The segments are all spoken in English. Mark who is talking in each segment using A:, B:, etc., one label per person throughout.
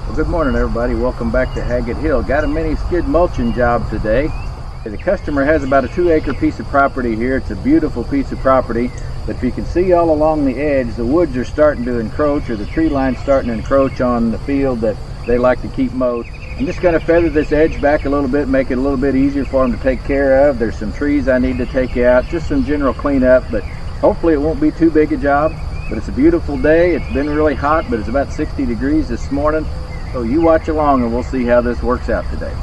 A: Well, good morning everybody. Welcome back to Haggett Hill. Got a mini skid mulching job today. The customer has about a 2-acre piece of property here. It's a beautiful piece of property, but if you can see all along the edge, the woods are starting to encroach, or the tree line's starting to encroach on the field that they like to keep mowed. I'm just going to feather this edge back a little bit, make it a little bit easier for them to take care of. There's some trees I need to take out, just some general cleanup, but hopefully it won't be too big a job. But it's a beautiful day. It's been really hot, but it's about 60 degrees this morning. So you watch along and we'll see how this works out today.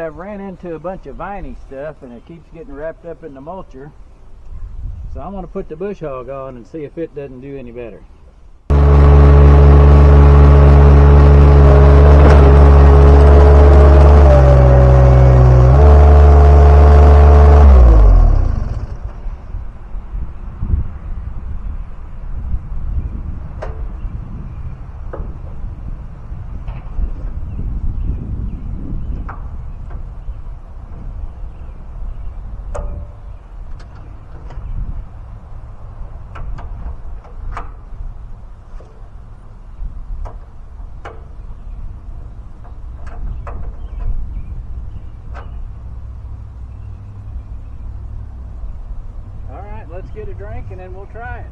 A: I've ran into a bunch of viney stuff and it keeps getting wrapped up in the mulcher. So I'm going to put the bush hog on and see if it doesn't do any better. let's get a drink and then we'll try it.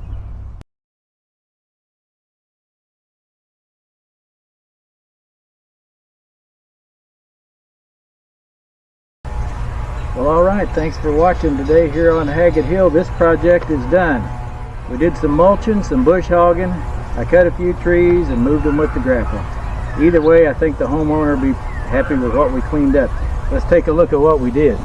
A: Well, alright, thanks for watching today here on Haggett Hill. This project is done. We did some mulching, some bush hogging. I cut a few trees and moved them with the grapple. Either way, I think the homeowner will be happy with what we cleaned up. Let's take a look at what we did.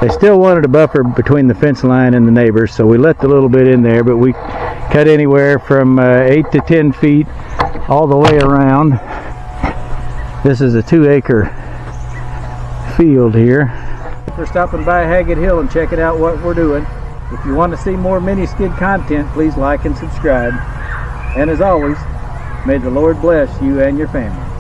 A: They still wanted a buffer between the fence line and the neighbors, so we left a little bit in there, but we cut anywhere from 8 to 10 feet all the way around. This is a 2-acre field here. For stopping by Haggett Hill and checking out what we're doing. If you want to see more mini skid content, please like and subscribe. And as always, may the Lord bless you and your family.